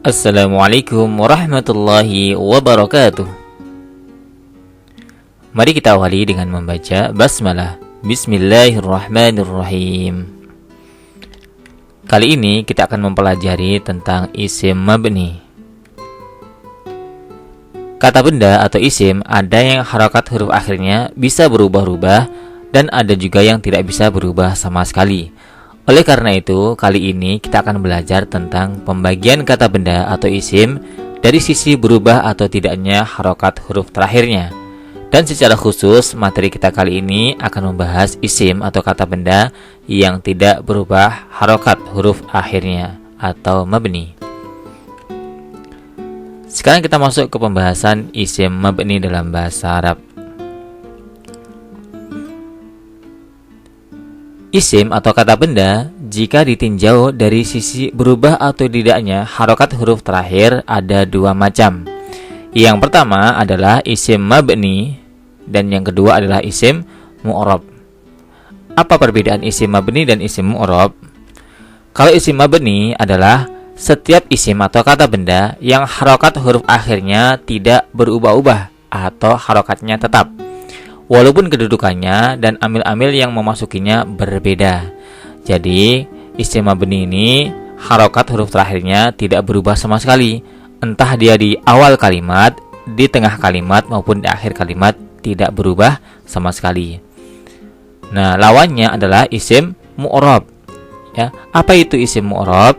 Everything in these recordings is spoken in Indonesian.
Assalamualaikum warahmatullahi wabarakatuh. Mari kita awali dengan membaca basmalah. Bismillahirrahmanirrahim. Kali ini kita akan mempelajari tentang isim mabni. Kata benda atau isim ada yang harokat huruf akhirnya bisa berubah-ubah dan ada juga yang tidak bisa berubah sama sekali. Oleh karena itu, kali ini kita akan belajar tentang pembagian kata benda atau isim dari sisi berubah atau tidaknya harokat huruf terakhirnya. Dan secara khusus, materi kita kali ini akan membahas isim atau kata benda yang tidak berubah harokat huruf akhirnya atau mabni. Sekarang kita masuk ke pembahasan isim mabni dalam bahasa Arab. Isim atau kata benda jika ditinjau dari sisi berubah atau tidaknya harokat huruf terakhir ada dua macam. Yang pertama adalah isim mabni dan yang kedua adalah isim mu'rab. Apa perbedaan isim mabni dan isim mu'rab? Kalau isim mabni adalah setiap isim atau kata benda yang harokat huruf akhirnya tidak berubah-ubah atau harokatnya tetap, walaupun kedudukannya dan amil-amil yang memasukinya berbeda. Jadi, isim mabni ini harokat huruf terakhirnya tidak berubah sama sekali. Entah dia di awal kalimat, di tengah kalimat maupun di akhir kalimat tidak berubah sama sekali. Nah, lawannya adalah isim mu'rab. Ya, apa itu isim mu'rab?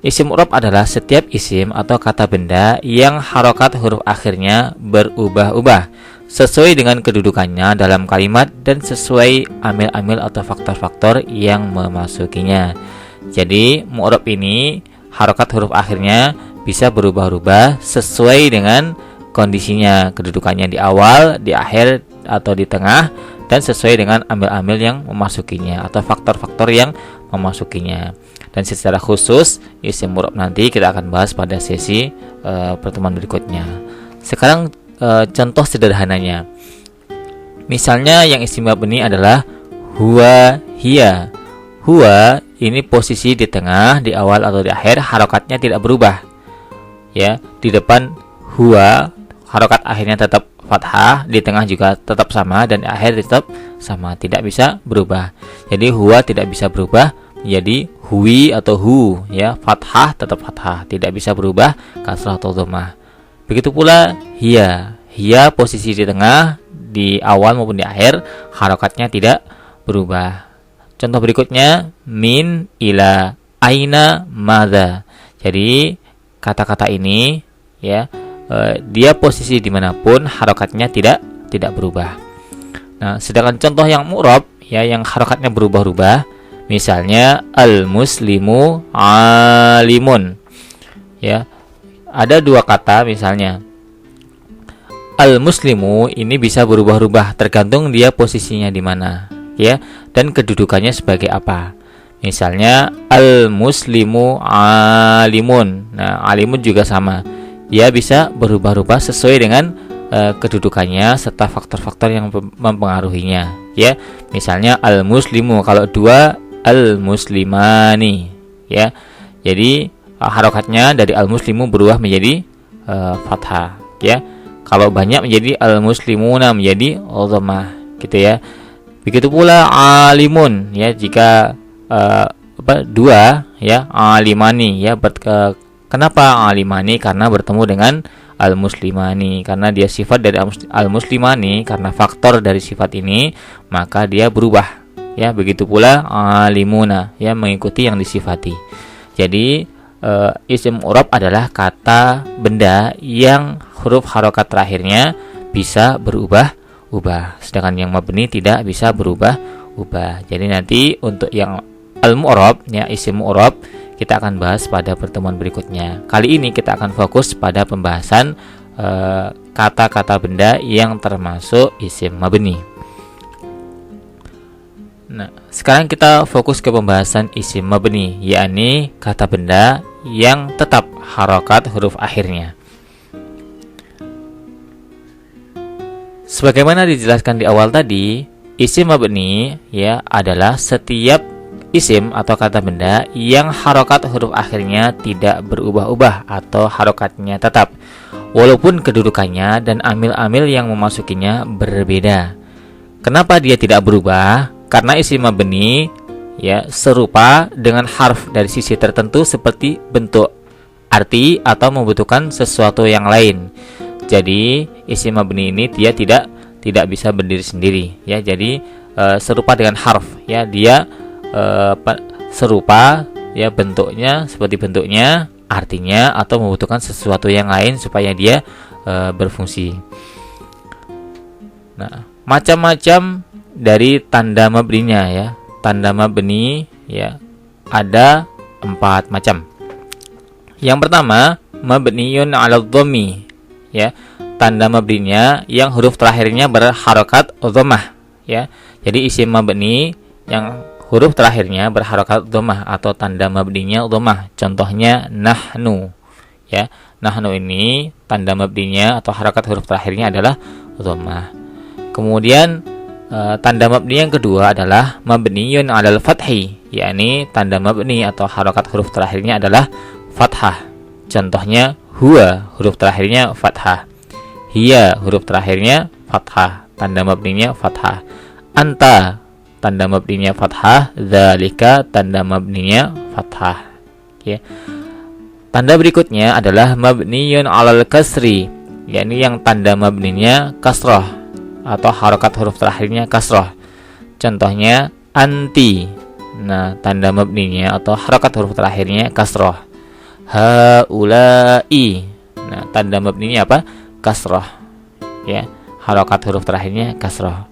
Isim mu'rab adalah setiap isim atau kata benda yang harokat huruf akhirnya berubah-ubah sesuai dengan kedudukannya dalam kalimat dan sesuai amil-amil atau faktor-faktor yang memasukinya. Jadi, mu'rab ini harokat huruf akhirnya bisa berubah-ubah sesuai dengan kondisinya, kedudukannya di awal, di akhir, atau di tengah, dan sesuai dengan amil-amil yang memasukinya atau faktor-faktor yang memasukinya. Dan secara khusus, isim mu'rab nanti kita akan bahas pada sesi pertemuan berikutnya. Sekarang contoh sederhananya, misalnya yang isim mabni adalah huwa, hiya. Huwa ini posisi di tengah, di awal atau di akhir, harokatnya tidak berubah. Ya, di depan huwa harokat akhirnya tetap fathah, di tengah juga tetap sama, dan di akhir tetap sama, tidak bisa berubah. Jadi huwa tidak bisa berubah menjadi huwi atau hu, ya, fathah tetap fathah, tidak bisa berubah kasrah atau dhammah. Begitu pula hiya. Hiya posisi di tengah, di awal maupun di akhir, harokatnya tidak berubah. Contoh berikutnya, min, ila, aina, madza. Jadi kata-kata ini, ya, dia posisi dimanapun harokatnya tidak berubah. Nah, sedangkan contoh yang mu'rab, ya, yang harokatnya berubah-ubah, misalnya al-muslimu alimun. Ya, ada dua kata misalnya. Al-muslimu ini bisa berubah-ubah tergantung dia posisinya di mana, ya, dan kedudukannya sebagai apa. Misalnya al-muslimu alimun. Nah, alimun juga sama. Dia bisa berubah-ubah sesuai dengan kedudukannya serta faktor-faktor yang mempengaruhinya, ya. Misalnya al-muslimu kalau dua, al-muslimani, ya. Jadi harokatnya dari al-muslimu berubah menjadi fathah, ya. Kalau banyak menjadi al-muslimuna menjadi dhammah, gitu ya. Begitu pula alimun, ya, jika dua, ya, alimani, ya. Kenapa alimani? Karena bertemu dengan al-muslimani, karena dia sifat dari al-muslimani, karena faktor dari sifat ini maka dia berubah, ya. Begitu pula alimuna, ya, mengikuti yang disifati. Jadi isim mu'rab adalah kata benda yang huruf harokat terakhirnya bisa berubah-ubah, sedangkan yang mabni tidak bisa berubah-ubah. Jadi nanti untuk yang al-mu'rab, ya, isim mu'rab, kita akan bahas pada pertemuan berikutnya. Kali ini kita akan fokus pada pembahasan kata-kata benda yang termasuk isim mabni. Nah, sekarang kita fokus ke pembahasan isim mabni, yakni kata benda yang tetap harokat huruf akhirnya. Sebagaimana dijelaskan di awal tadi, isim mabni, ya, adalah setiap isim atau kata benda yang harokat huruf akhirnya tidak berubah-ubah atau harokatnya tetap, walaupun kedudukannya dan amil-amil yang memasukinya berbeda. Kenapa dia tidak berubah? Karena isim mabni ya serupa dengan harf dari sisi tertentu seperti bentuk, arti, atau membutuhkan sesuatu yang lain. Jadi isim mabni ini dia tidak bisa berdiri sendiri ya. Jadi serupa dengan harf ya, dia serupa ya bentuknya seperti bentuknya, artinya, atau membutuhkan sesuatu yang lain supaya dia berfungsi. Nah, macam-macam dari tanda mabninya ya. Tanda mabni ya ada 4 macam. Yang pertama, mabniyun 'ala dhammi ya. Tanda mabninya yang huruf terakhirnya berharokat dhammah ya. Jadi isim mabni yang huruf terakhirnya berharokat dhammah atau tanda mabninya dhammah. Contohnya nahnu ya. Nahnu ini tanda mabninya atau harokat huruf terakhirnya adalah dhammah. Kemudian tanda mabni yang kedua adalah mabniyun 'alal fathi, yakni tanda mabni atau harokat huruf terakhirnya adalah fathah. Contohnya huwa, huruf terakhirnya fathah. Hiya, huruf terakhirnya fathah, tanda mabninya fathah. Anta, tanda mabninya fathah. Dzalika, tanda mabninya fathah ya. Tanda berikutnya adalah mabniyun 'alal kasri, yakni yang tanda mabninya kasrah atau harokat huruf terakhirnya kasrah. Contohnya anti. Nah, tanda mabninya atau harokat huruf terakhirnya kasrah. Haulai. Nah, tanda mabninya apa? Kasrah ya. Harokat huruf terakhirnya kasrah.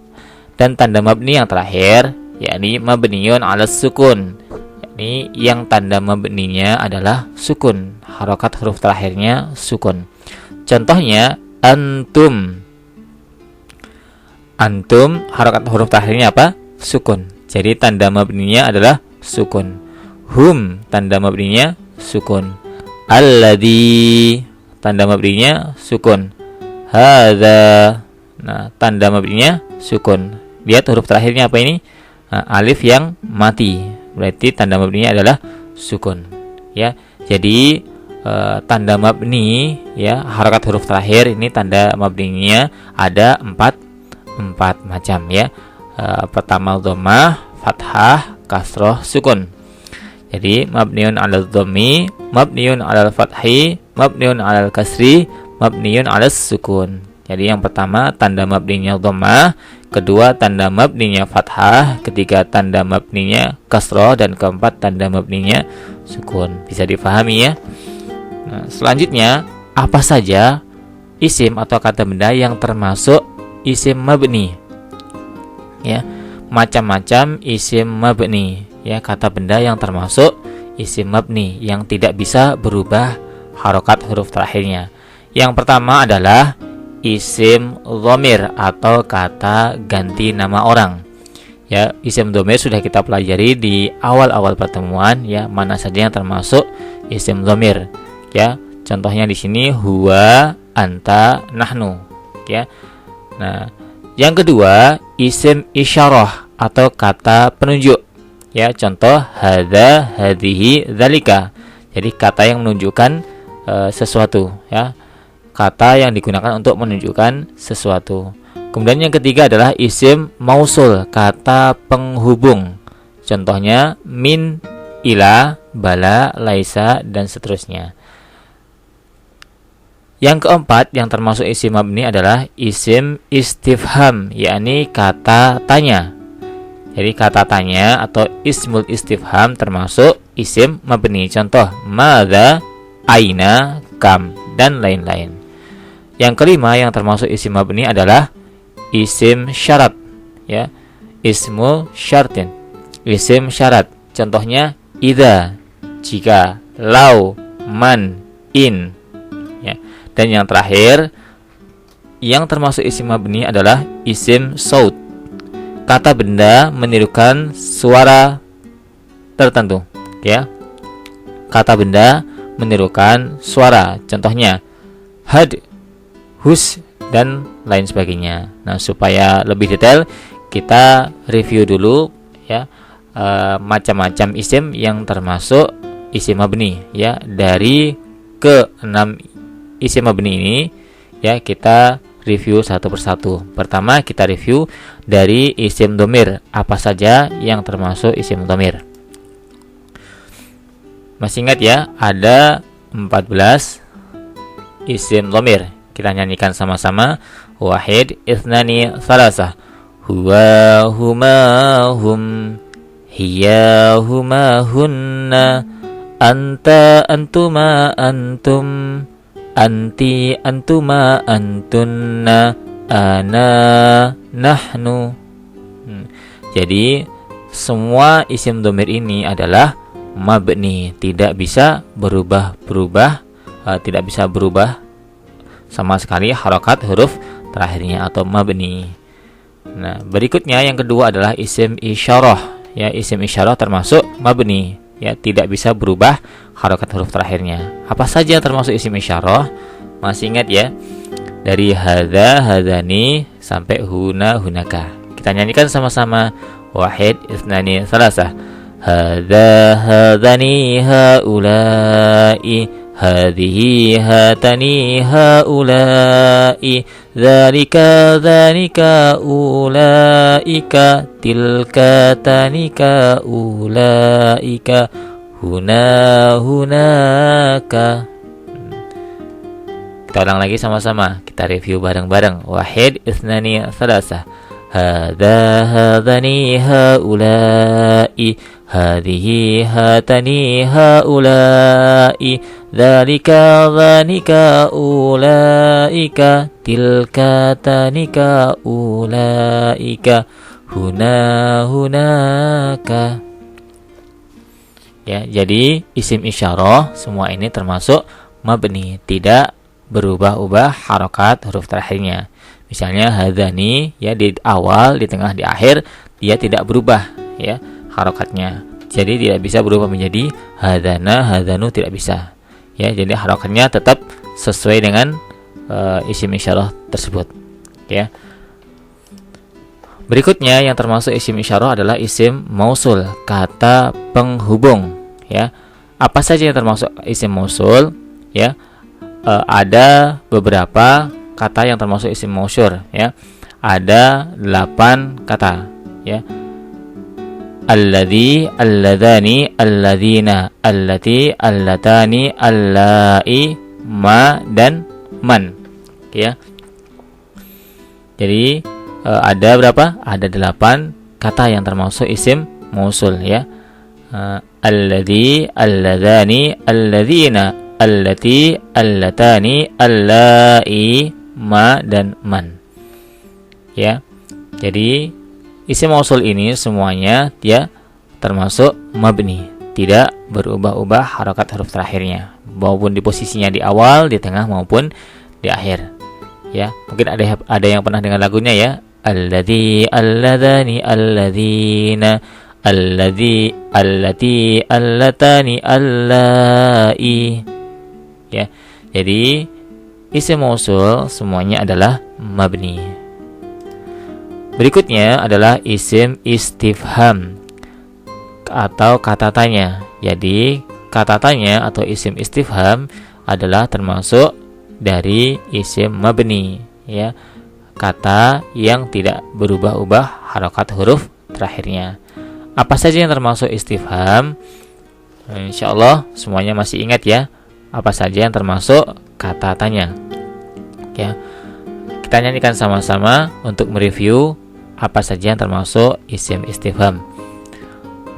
Dan tanda mabni yang terakhir yakni mabniyun 'alas sukun, yakni yang tanda mabninya adalah sukun, harokat huruf terakhirnya sukun. Contohnya antum. Antum, harokat huruf terakhirnya apa? Sukun. Jadi tanda mabninya adalah sukun. Hum, tanda mabninya sukun. Alladzi, tanda mabninya sukun. Hadza, nah tanda mabninya sukun. Lihat huruf terakhirnya apa ini? Nah, alif yang mati. Berarti tanda mabninya adalah sukun. Ya. Jadi tanda mabni ya, harokat huruf terakhir ini tanda mabninya ada 4 macam ya. Pertama dhammah, fathah, kasroh, sukun. Jadi mabniun 'alal dhammi, mabniun 'alal fathi, mabniun 'alal kasri, mabniun 'alas sukun. Jadi yang pertama tanda mabninya dhammah, kedua tanda mabninya fathah, ketiga tanda mabninya kasroh, dan keempat tanda mabninya sukun. Bisa dipahami ya. Nah, selanjutnya apa saja isim atau kata benda yang termasuk isim mabni ya. Macam-macam isim mabni ya, kata benda yang termasuk isim mabni yang tidak bisa berubah harokat huruf terakhirnya. Yang pertama adalah isim dhamir atau kata ganti nama orang ya. Isim dhamir sudah kita pelajari di awal-awal pertemuan ya, mana saja yang termasuk isim dhamir ya. Contohnya di sini huwa, anta, nahnu ya. Nah, yang kedua isim isyarah atau kata penunjuk ya. Contoh hadza, hadhihi, dzalika. Jadi kata yang menunjukkan sesuatu ya. Kata yang digunakan untuk menunjukkan sesuatu. Kemudian yang ketiga adalah isim mausul, kata penghubung. Contohnya min, ila, bala, laisa, dan seterusnya. Yang keempat yang termasuk isim mabni adalah isim istifham, yakni kata tanya. Jadi kata tanya atau ismul istifham termasuk isim mabni. Contoh madza, aina, kam, dan lain-lain. Yang kelima yang termasuk isim mabni adalah isim syarat ya. Ismu syartin, isim syarat. Contohnya idza, jika, lau, man, in ya. Dan yang terakhir yang termasuk isim mabni adalah isim saut, kata benda menirukan suara tertentu ya. Kata benda menirukan suara. Contohnya had, hus, dan lain sebagainya. Nah, supaya lebih detail kita review dulu ya macam-macam isim yang termasuk isim mabni ya. Dari ke-6 isim mabni ini ya, kita review satu persatu. Pertama kita review dari isim dhamir, apa saja yang termasuk isim dhamir. Masih ingat ya, ada 14 isim dhamir. Kita nyanyikan sama-sama. Wahid, ithnani, thalasah. Huwa, huma, hum. Hiya, huma, hunna. Anta, antuma, antum. Anti, antuma, antunna. Ana, nahnu. Jadi semua isim dhamir ini adalah mabni, tidak bisa berubah-berubah, tidak bisa berubah sama sekali harokat huruf terakhirnya atau mabni. Nah, berikutnya yang kedua adalah isim isyarah. Ya, isim isyarah termasuk mabni, ya, tidak bisa berubah harokat huruf terakhirnya. Apa saja termasuk isim isyarah? Masih ingat ya? Dari hadza, hadzani sampai huna, hunaka. Kita nyanyikan sama-sama. Wahid, ithnani, tsalasah. Hadza, hadzani, haula'i. Hadhihi, hatani, haula'i. Dzalika, dzanika, ulaika. Tilka, tanika, ulaika. Huna, hunaka. Kita ulang lagi sama-sama. Kita review bareng-bareng. Wahid, ithnani, tsalasah. Hadza, hadzani, haula'i. Hadhihi, hatani, haula'i. Dzalika, dzanika, ulaika. Tilka, tanika, ulaika. Huna, hunaka. Ya, jadi isim isyarah semua ini termasuk mabni, tidak berubah-ubah harokat huruf terakhirnya. Misalnya hadzani, ya, di awal, di tengah, di akhir dia tidak berubah ya harokatnya. Jadi tidak bisa berubah menjadi hadzana, hadzanu, tidak bisa. Ya, jadi harokatnya tetap sesuai dengan isim isyarah tersebut. Ya. Berikutnya yang termasuk isim isyarah adalah isim mausul, kata penghubung. Ya, apa saja yang termasuk isim mausul? Ya, ada beberapa kata yang termasuk isim mausul. Ya, ada 8 kata. Ya, alladzi, alladzani, alladzina, allati, allatani, allai, ma, dan man. Ya, jadi ada berapa? Ada 8 kata yang termasuk isim mausul ya. Alladzi, alladzani, alladzina, allati, allatani, allai, ma, dan man. Ya. Jadi isim mausul ini semuanya ya termasuk mabni, tidak berubah-ubah harokat huruf terakhirnya, maupun di posisinya di awal, di tengah, maupun di akhir. Ya, mungkin ada yang pernah dengar lagunya ya. Alladzi, alladzani, alladzina, alladzi, allati, allatani, allai. Ya. Jadi isim mausul semuanya adalah mabni. Berikutnya adalah isim istifham atau kata tanya. Jadi kata tanya atau isim istifham adalah termasuk dari isim mabni ya, kata yang tidak berubah-ubah harokat huruf terakhirnya. Apa saja yang termasuk istifham? Insyaallah semuanya masih ingat ya, apa saja yang termasuk kata tanya. Ya, kita nyanyikan sama-sama untuk mereview apa saja yang termasuk isim istifham.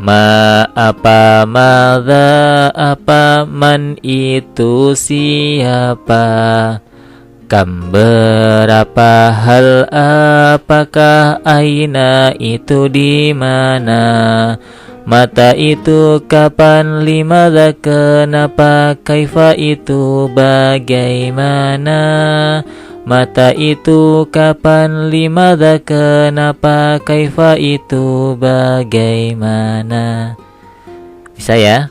Ma, apa, madza, apa, man, itu siapa. Kam, berapa, hal, apakah, aina, itu di mana. Mata, itu kapan, limadza, kenapa, kaifa, itu bagaimana. Mata, itu kapan, limadza, kenapa, kaifa, itu bagaimana. Bisa ya?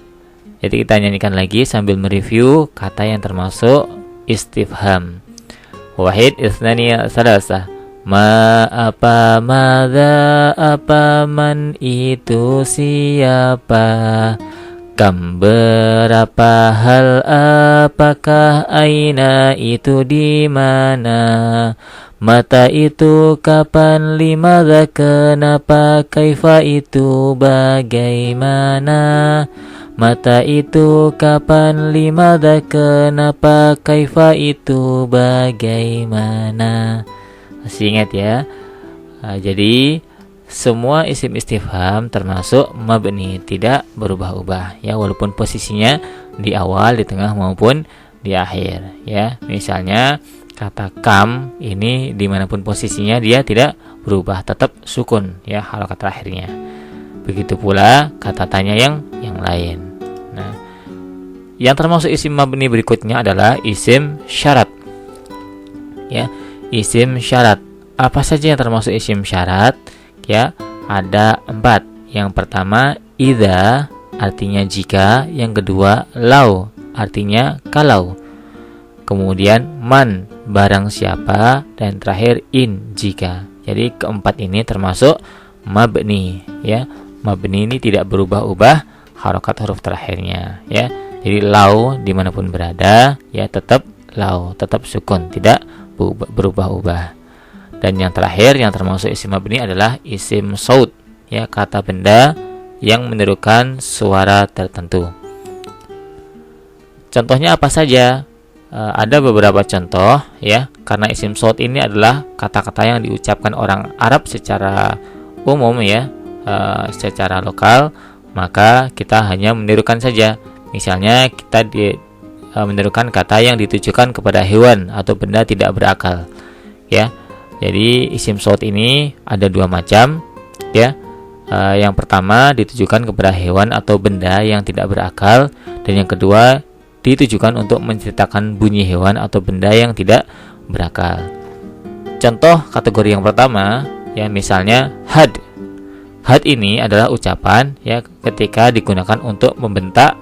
Jadi kita nyanyikan lagi sambil mereview kata yang termasuk istifham. Wahid, ithnani, tsalasah. Ma apa, madza apa, man itu siapa, kam berapa, hal apakah, aina itu di mana, mata itu kapan, limadza kenapa, kaifa itu bagaimana, mata itu kapan, limadza kenapa, kaifa itu bagaimana. Masih ingat ya? Jadi semua isim istifham termasuk mabni, tidak berubah-ubah ya, walaupun posisinya di awal, di tengah maupun di akhir ya. Misalnya kata kam ini dimanapun posisinya dia tidak berubah, tetap sukun ya harokat terakhirnya. Begitu pula kata tanya yang lain. Nah, yang termasuk isim mabni berikutnya adalah isim syarat ya. Isim syarat, apa saja yang termasuk isim syarat? Ya, ada 4. Yang pertama idza, artinya jika. Yang kedua lau, artinya kalau. Kemudian man, barang siapa. Dan terakhir in, jika. Jadi keempat ini termasuk mabni ya. Mabni ini tidak berubah-ubah harokat huruf terakhirnya ya. Jadi lau dimanapun berada ya tetap lau, tetap sukun, tidak berubah-ubah. Dan yang terakhir yang termasuk isim mabni adalah isim saut ya, kata benda yang menirukan suara tertentu. Contohnya apa saja? Ada beberapa contoh ya, karena isim saut ini adalah kata-kata yang diucapkan orang Arab secara umum ya, secara lokal, maka kita hanya menirukan saja. Misalnya kita menirukan kata yang ditujukan kepada hewan atau benda tidak berakal ya. Jadi isim saut ini ada 2 macam ya. Yang pertama ditujukan kepada hewan atau benda yang tidak berakal, dan yang kedua ditujukan untuk menceritakan bunyi hewan atau benda yang tidak berakal. Contoh kategori yang pertama ya, misalnya had. Had ini adalah ucapan ya ketika digunakan untuk membentak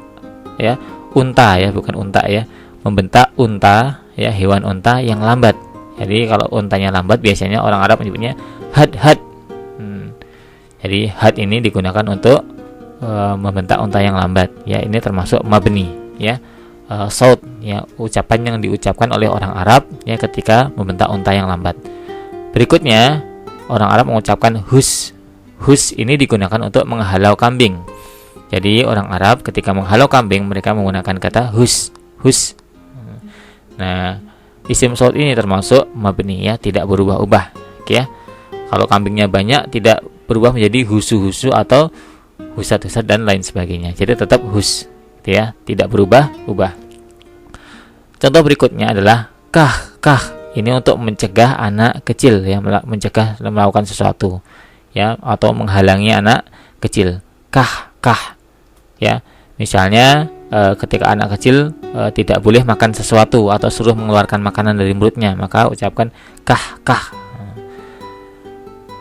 ya unta ya, bukan unta ya, membentak unta ya, hewan unta yang lambat. Jadi kalau untanya lambat biasanya orang Arab menyebutnya had. Jadi had ini digunakan untuk membentak unta yang lambat ya. Ini termasuk mabni ya. Saut ya, ucapan yang diucapkan oleh orang Arab ya ketika membentak unta yang lambat. Berikutnya orang Arab mengucapkan hus. Hus ini digunakan untuk menghalau kambing. Jadi orang Arab ketika menghalau kambing mereka menggunakan kata hus. Nah, isim saut ini termasuk mabni ya, tidak berubah-ubah ya. Kalau kambingnya banyak tidak berubah menjadi husu-husu atau husat-husat dan lain sebagainya. Jadi tetap hus ya, tidak berubah-ubah. Contoh berikutnya adalah kah. Ini untuk mencegah anak kecil ya, mencegah melakukan sesuatu ya, atau menghalangi anak kecil. Kah ya. Misalnya ketika anak kecil tidak boleh makan sesuatu atau suruh mengeluarkan makanan dari mulutnya, maka ucapkan kah.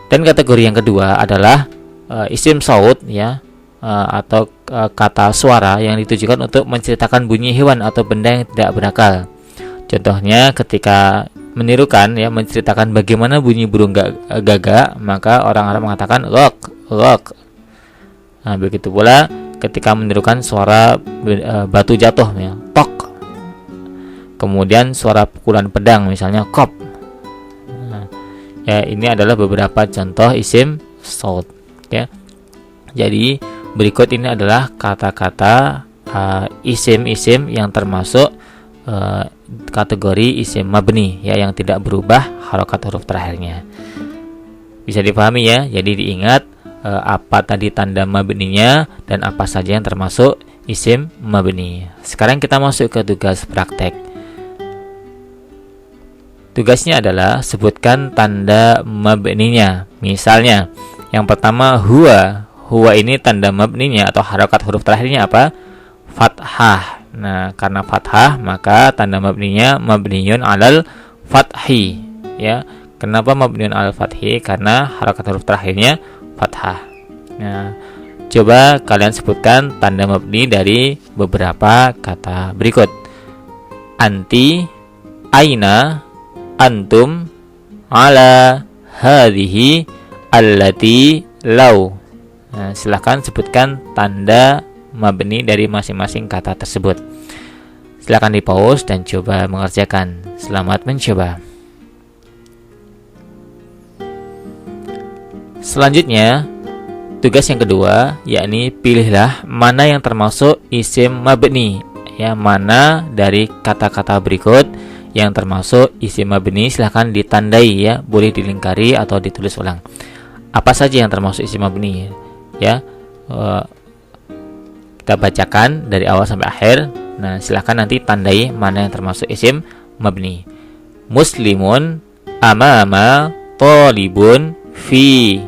Dan kategori yang kedua adalah isim saut ya, atau kata suara yang ditujukan untuk menceritakan bunyi hewan atau benda yang tidak berakal. Contohnya ketika menirukan ya, menceritakan bagaimana bunyi burung gagak, maka orang Arab mengatakan lok. Nah, begitu pula ketika menirukan suara batu jatuh ya, tok. Kemudian suara pukulan pedang misalnya kop. Nah, ya ini adalah beberapa contoh isim saut ya. Jadi berikut ini adalah kata-kata isim-isim yang termasuk kategori isim mabni ya, yang tidak berubah harokat huruf terakhirnya. Bisa dipahami ya. Jadi diingat apa tadi tanda mabninya dan apa saja yang termasuk isim mabni. Sekarang kita masuk ke tugas praktek. Tugasnya adalah sebutkan tanda mabninya. Misalnya yang pertama huwa. Huwa ini tanda mabninya atau harokat huruf terakhirnya apa? Fathah. Nah, karena fathah maka tanda mabninya mabniyun alal fathi ya. Kenapa mabniyun alal fathi? Karena harokat huruf terakhirnya fathah. Nah, coba kalian sebutkan tanda mabni dari beberapa kata berikut. Anti, aina, antum, ala, hadhihi, allati, law. Nah, silahkan sebutkan tanda mabni dari masing-masing kata tersebut. Silahkan di pause dan coba mengerjakan. Selamat mencoba. Selanjutnya, tugas yang kedua, yakni pilihlah mana yang termasuk isim mabni. Ya, mana dari kata-kata berikut yang termasuk isim mabni, silahkan ditandai ya, boleh dilingkari atau ditulis ulang. Apa saja yang termasuk isim mabni? Ya, kita bacakan dari awal sampai akhir. Nah, silahkan nanti tandai mana yang termasuk isim mabni. Muslimun, amama, talibun, fi,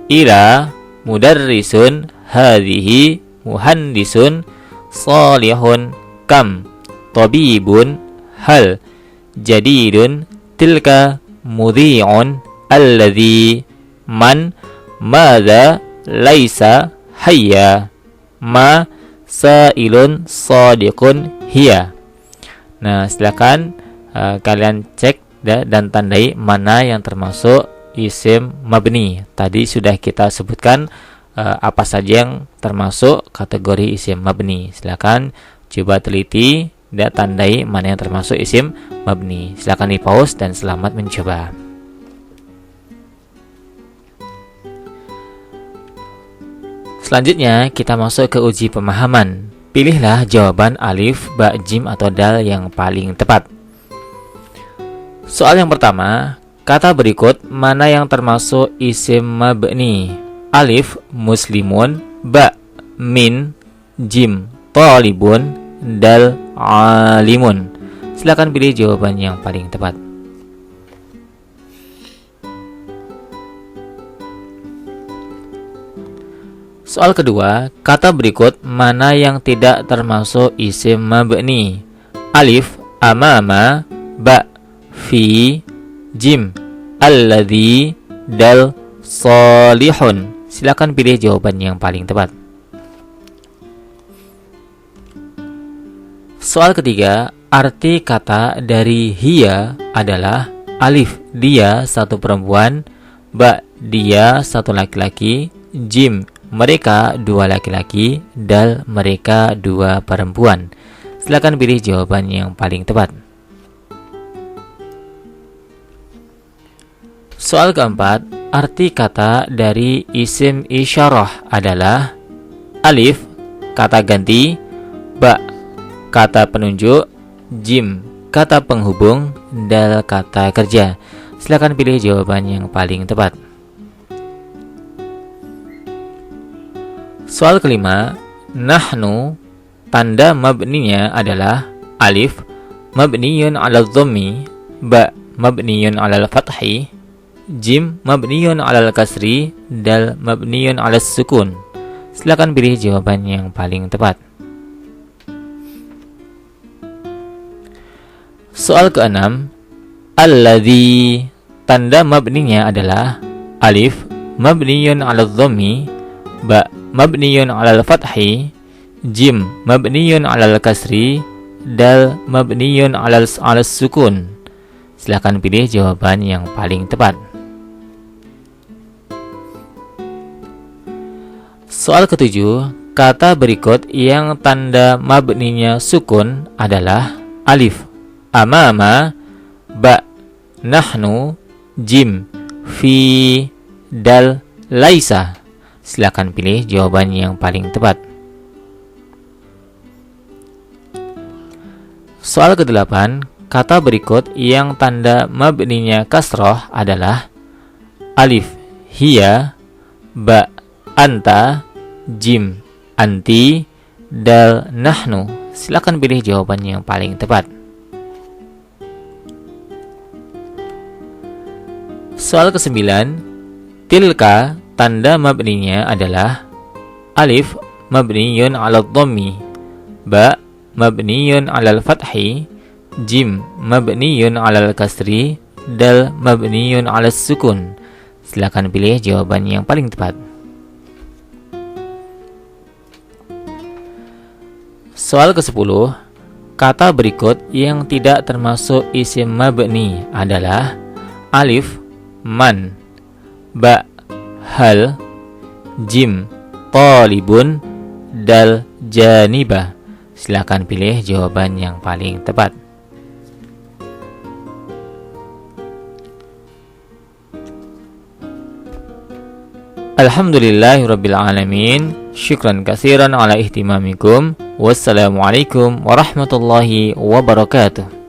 ila, mudarrisun, hadhihi, muhandisun, salihun, kam, tabibun, hal, jadidun, tilka, mudhi'un, alladhi, man, madza, laisa, hayya, ma, sa'ilun, sadiqun, hiya. Nah, silakan kalian cek dan tandai mana yang termasuk isim mabni. Tadi sudah kita sebutkan apa saja yang termasuk kategori isim mabni. Silakan coba teliti dan tandai mana yang termasuk isim mabni. Silakan di pause dan selamat mencoba. Selanjutnya kita masuk ke uji pemahaman. Pilihlah jawaban alif, ba, jim atau dal yang paling tepat. Soal yang pertama, kata berikut mana yang termasuk isim mabni? Alif, muslimun, ba, min, jim, talibun, dal, alimun. Silakan pilih jawaban yang paling tepat. Soal kedua, kata berikut mana yang tidak termasuk isim mabni? Alif, amama, ba, fi, jim, alladhi, dal, salihun. Silakan pilih jawaban yang paling tepat. Soal ketiga, arti kata dari hiya adalah alif, dia satu perempuan, ba, dia satu laki-laki, jim, mereka dua laki-laki, dal, mereka dua perempuan. Silakan pilih jawaban yang paling tepat. Soal keempat, arti kata dari isim isyarah adalah alif, kata ganti, ba, kata penunjuk, jim, kata penghubung, dal, kata kerja. Silakan pilih jawaban yang paling tepat. Soal kelima, nahnu, tanda mabninya adalah alif, mabniyun 'alal dhammi, ba, mabniyun 'alal fathi, jim, mabniyun 'alal kasri, dal, mabniyun 'alas sukun. Silakan pilih jawaban yang paling tepat. Soal keenam, alladzi, tanda mabninya adalah alif, mabniyun 'alal dhammi, ba, mabniyun 'alal fathi, jim, mabniyun 'alal kasri, dal, mabniyun 'alas sukun. Silakan pilih jawaban yang paling tepat. Soal ketujuh, kata berikut yang tanda mabninya sukun adalah alif, amama, ba, nahnu, jim, fi, dal, laisa. Silakan pilih jawaban yang paling tepat. Soal ke-8, kata berikut yang tanda mabninya kasroh adalah alif, hiya, ba, anta, jim, anti, dal, nahnu. Silakan pilih jawaban yang paling tepat. Soal ke-9, tilka, tanda mabninya adalah alif, mabniyun 'alal dhammi, ba, mabniyun 'alal fathi, jim, mabniyun 'alal kasri, dal, mabniyun 'alas sukun. Silakan pilih jawaban yang paling tepat. Soal ke-10, kata berikut yang tidak termasuk isim mabni adalah alif, man, ba hal, jim talibun, dal janibah. Silakan pilih jawaban yang paling tepat. Alhamdulillahirabbil alamin. Syukran katsiran ala ihtimamikum. Wassalamualaikum warahmatullahi wabarakatuh.